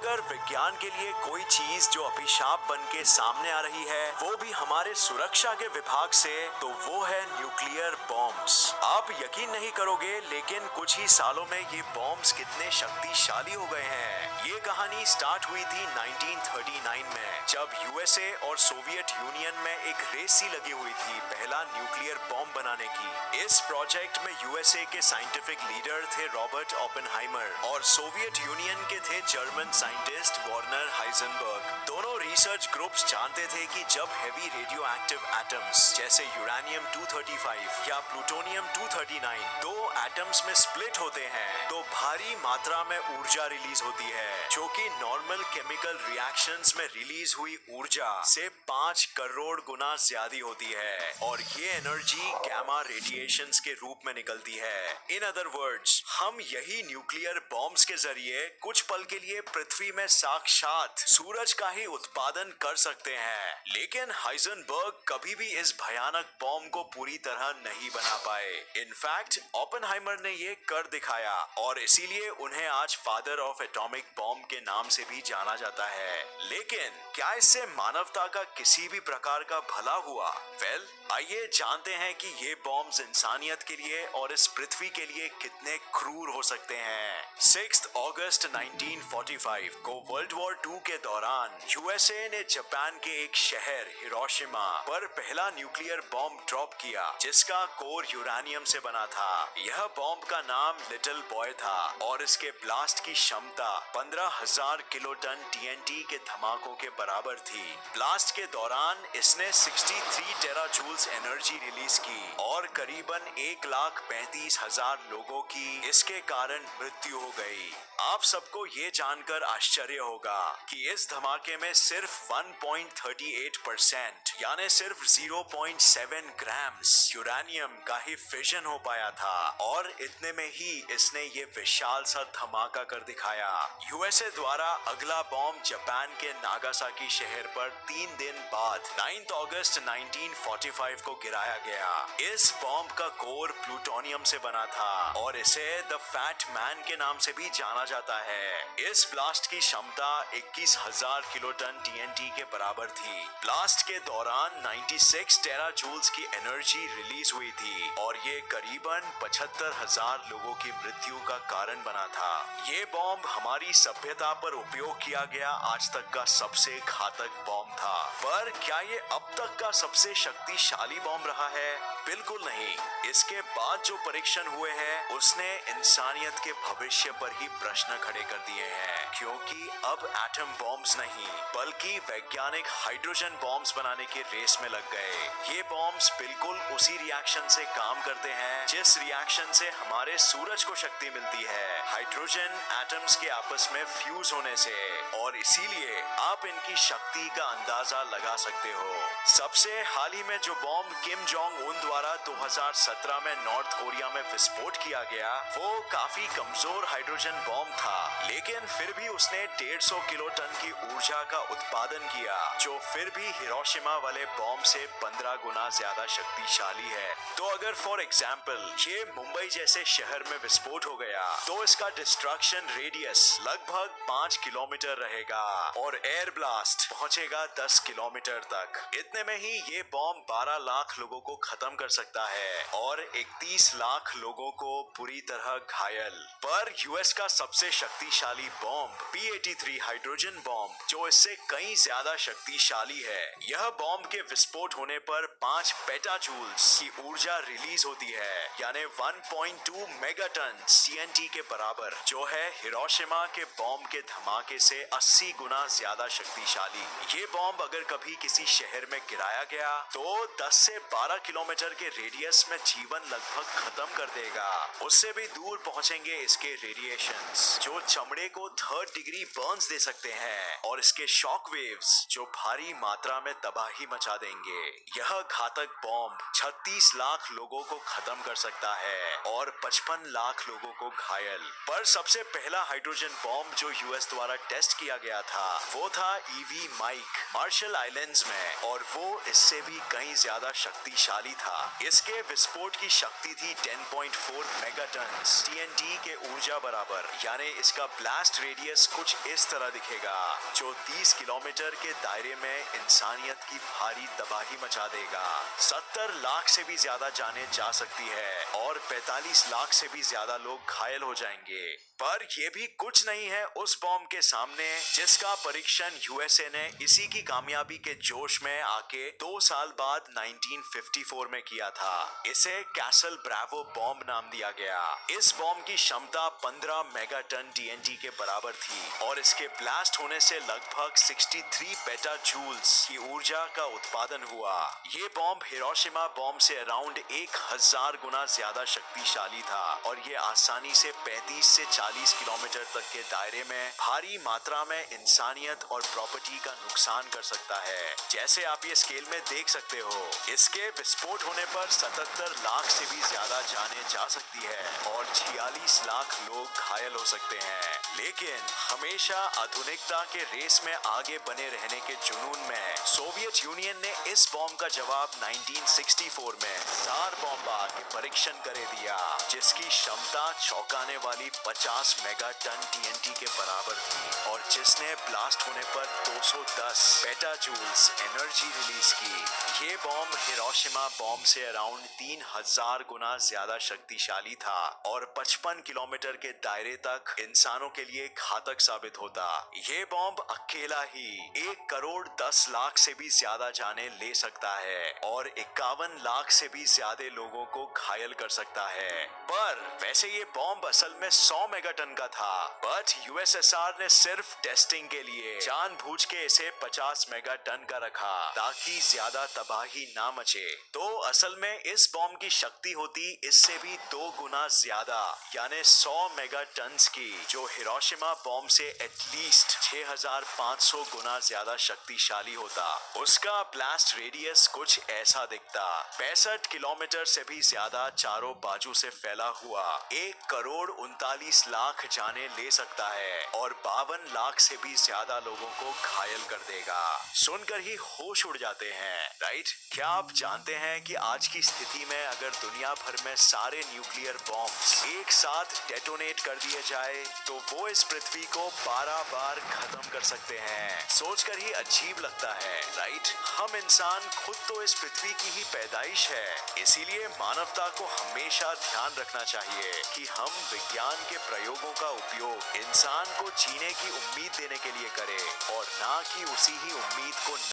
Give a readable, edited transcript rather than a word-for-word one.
अगर विज्ञान के लिए कोई चीज जो अभिशाप बन के सामने आ रही है, वो भी हमारे सुरक्षा के विभाग से, तो वो है न्यूक्लियर बॉम्ब्स। आप यकीन नहीं करोगे, लेकिन कुछ ही सालों में ये बॉम्ब्स कितने शक्तिशाली हो गए हैं। ये कहानी स्टार्ट हुई थी 1939 में, जब यूएसए और सोवियत यूनियन में एक रेस सी लगी हुई थी पहला न्यूक्लियर बॉम्ब बनाने की। इस प्रोजेक्ट में यूएसए के साइंटिफिक लीडर थे रॉबर्ट ओपेनहाइमर और सोवियत यूनियन के थे जर्मन साइंटिस्ट वर्नर हाइजेनबर्ग। दोनों रिसर्च ग्रुप्स जानते थे कि जब हेवी रेडियो एक्टिव एटम्स जैसे यूरेनियम 235 या प्लूटोनियम 239 दो एटम्स में स्प्लिट होते हैं, तो भारी मात्रा में ऊर्जा रिलीज होती है, जो कि नॉर्मल केमिकल रिएक्शंस में रिलीज हुई ऊर्जा से 5 करोड़ गुना ज्यादा होती है, और ये एनर्जी गैमा रेडिएशंस के रूप में निकलती है। इन अदर वर्ड्स, हम यही न्यूक्लियर बॉम्ब्स के जरिए कुछ पल के लिए पृथ्वी में साक्षात सूरज का ही उत्पादन कर सकते हैं। लेकिन हाइजेनबर्ग कभी भी इस भयानक बॉम्ब को पूरी तरह नहीं बना पाए। इनफैक्ट ओपेनहाइमर ने ये कर दिखाया, और इसीलिए उन्हें आज फादर ऑफ एटॉमिक बॉम्ब के नाम से भी जाना जाता है। लेकिन क्या इससे मानवता का किसी भी प्रकार का भला हुआ? वेल, आइए जानते हैं कि ये बॉम्ब्स इंसानियत के लिए और इस पृथ्वी के लिए कितने क्रूर हो सकते हैं। 6 अगस्त 1945 को वर्ल्ड वॉर 2 के दौरान यूएसए ने जापान के एक शहर हिरोशिमा पर पहला न्यूक्लियर बॉम्ब ड्रॉप किया, जिसका कोर यूरेनियम से बना था। यह बॉम्ब का नाम लिटिल बॉय था और इसके ब्लास्ट की क्षमता 15,000 किलोटन टीएनटी के धमाकों के बराबर थी। ब्लास्ट के दौरान इसने 63 टेराजूल्स एनर्जी रिलीज की और करीबन 1,35,000 लोगों की इसके कारण मृत्यु हो गई। आप सबको ये जानकर आश्चर्य होगा कि इस धमाके में सिर्फ 1.38% यानी सिर्फ 0.7 ग्राम्स यूरेनियम का ही फिजन हो पाया था, और इतने में ही इसने ये विशाल सा धमाका कर दिखाया। यूएसए द्वारा अगला बॉम्ब जापान के नागासाकी शहर पर 3 दिन बाद 9 अगस्त 1945 को गिराया गया। इस बॉम्ब का कोर प्लूटोनियम से बना था और इसे द फैट मैन के नाम से भी जाना जाता है। इस ब्लास्ट की क्षमता 21,000 किलोटन टीएनटी के बराबर थी। ब्लास्ट के दौरान 96 टेराजूल्स की एनर्जी रिलीज हुई थी और ये करीबन 75,000 लोगों की मृत्यु का कारण बना था। ये बॉम्ब हमारी सभ्यता पर उपयोग किया गया आज तक का सबसे घातक बॉम्ब था। पर क्या ये अब तक का सबसे शक्तिशाली बॉम्ब रहा है? बिल्कुल नहीं। इसके बाद जो परीक्षण हुए हैं, उसने इंसानियत के भविष्य पर ही प्रश्न खड़े कर दिए हैं, क्योंकि अब एटम बॉम्ब्स नहीं बल्कि वैज्ञानिक हाइड्रोजन बॉम्ब्स बनाने की रेस में लग गए। ये बॉम्ब्स बिल्कुल उसी रिएक्शन से काम करते हैं जिस रिएक्शन से हमारे सूरज को शक्ति मिलती है, हाइड्रोजन एटम्स के आपस में फ्यूज होने से, और इसीलिए आप इनकी शक्ति का अंदाजा लगा सकते हो। सबसे हाल ही में जो बॉम्ब किम जोंग उन द्वारा 2017 में नॉर्थ कोरिया में विस्फोट किया गया, वो काफी कमजोर हाइड्रोजन बॉम्ब था, लेकिन फिर भी उसने 150 किलोटन की ऊर्जा का उत्पादन किया, जो फिर भी हिरोशिमा वाले बॉम्ब से 15 गुना ज्यादा शक्तिशाली है। तो अगर फॉर एग्जाम्पल ये मुंबई जैसे शहर में विस्फोट हो गया, तो इसका डिस्ट्रक्शन रेडियस लगभग 5 किलोमीटर रहेगा और एयर ब्लास्ट पहुंचेगा 10 किलोमीटर तक। इतने में ही ये बॉम्ब 12 लाख लोगों को खत्म कर सकता है और 31 लाख लोगों को पूरी तरह घायल। पर यूएस का सबसे शक्तिशाली बॉम्ब P-83 हाइड्रोजन बॉम्ब, जो इससे कई ज्यादा शक्तिशाली है, यह बॉम्ब के विस्फोट होने पर 5 पेटाजूल्स की ऊर्जा रिलीज होती है, यानी 1.2 मेगाटन TNT के बराबर, जो है हिरोशिमा के बॉम्ब के धमाके से 80 गुना ज्यादा शक्तिशाली। ये बॉम्ब अगर कभी किसी शहर में गिराया गया, तो 10 से 12 किलोमीटर के रेडियस में जीवन लगभग खत्म कर देगा। उससे भी दूर पहुंचेंगे इसके रेडिएशंस, जो चमड़े को 3rd डिग्री बर्न्स दे सकते हैं, और इसके शॉक वेव्स जो भारी मात्रा में तबाही मचा देंगे। यह घातक बॉम्ब 36 लाख लोगों को खत्म कर सकता है और 55 लाख लोगों को घायल। पर सबसे पहला हाइड्रोजन बॉम्ब जो यूएस द्वारा टेस्ट किया गया था, वो था ईवी माइक मार्शल आइलैंड्स में, और वो इससे भी कहीं ज्यादा शक्तिशाली था। इसके विस्फोट की शक्ति थी 10.4 मेगाटन TNT के ऊर्जा बराबर, यानी इसका ब्लास्ट रेडियस कुछ इस तरह दिखेगा, जो 30 किलोमीटर के दायरे में इंसानियत की भारी तबाही मचा देगा। 70 लाख से भी ज्यादा जानें जा सकती है और 45 लाख से भी ज्यादा लोग घायल हो जाएंगे। पर यह भी कुछ नहीं है उस बॉम्ब के सामने जिसका परीक्षण यूएसए ने इसी की कामयाबी के जोश में आके 2 साल बाद 1954 में किया था। इसे कैसल ब्रावो बॉम्ब नाम दिया गया। इस बॉम्ब की क्षमता 15 मेगाटन टीएनटी के बराबर थी और इसके ब्लास्ट होने से लगभग 63 पेटा जूल्स की ऊर्जा का उत्पादन हुआ। ये बॉम्ब हिरोशिमा बॉम्ब से अराउंड 1000 गुना ज्यादा शक्तिशाली था और ये आसानी से 35 से 40 किलोमीटर तक के दायरे में भारी मात्रा में इंसानियत और प्रॉपर्टी का नुकसान कर सकता है। जैसे आप ये स्केल में देख सकते हो, इसके विस्फोट होने पर 77 लाख से भी ज्यादा जानें जा सकती है और 46 लाख लोग घायल हो सकते हैं। लेकिन हमेशा आधुनिकता के रेस में आगे बने रहने के जुनून में सोवियत यूनियन ने इस बॉम्ब का जवाब 1964 में जार बॉम्ब के परीक्षण करे दिया, जिसकी क्षमता चौंकाने वाली 50 मेगाटन टीएनटी के बराबर थी और जिसने ब्लास्ट होने पर 210 पेटा जूल्स एनर्जी रिलीज की। ये बॉम्ब हिरोशिमा बॉम्ब से अराउंड 3000 गुना ज्यादा शक्तिशाली था और 55 किलोमीटर के दायरे तक इंसानों के लिए घातक साबित होता। ये बॉम्ब अकेला ही 1 करोड़ 10 लाख से भी ज्यादा जानें ले सकता है और 51 लाख से भी ज्यादा लोगों को घायल कर सकता है। पर वैसे ये बॉम्ब असल में 100 मेगाटन का था, बट यूएसएसआर ने सिर्फ टेस्टिंग के लिए जानबूझ के इसे 50 मेगाटन का रखा ताकि ज्यादा तबाही ना मचे। तो असल में इस बॉम्ब की शक्ति होती इससे भी 2 गुना ज्यादा, यानी 100 मेगाटन की, जो हिरोशिमा बॉम्ब से एटलीस्ट 6500 गुना ज्यादा शक्तिशाली होता। उसका ब्लास्ट रेडियस कुछ ऐसा दिखता, 65 किलोमीटर से भी ज्यादा चारों बाजू से फैला हुआ, 1 करोड़ 39 लाख जाने ले सकता है और 52 लाख से भी ज्यादा लोगों को घायल कर देगा। सुनकर ही होश उड़ जाते हैं, राइट? क्या आप जानते हैं कि आज की स्थिति में अगर दुनिया भर में सारे न्यूक्लियर बॉम्ब्स एक साथ डेटोनेट कर दिए जाए तो वो इस पृथ्वी को 12 बार खत्म कर सकते हैं। सोचकर ही अजीब लगता है, राइट? हम इंसान खुद तो इस पृथ्वी की ही पैदाइश है, इसीलिए मानवता को हमेशा ध्यान रखना चाहिए कि हम विज्ञान के प्रयोगों का उपयोग इंसान को जीने की उम्मीद देने के लिए करें और ना कि उसी ही उम्मीद को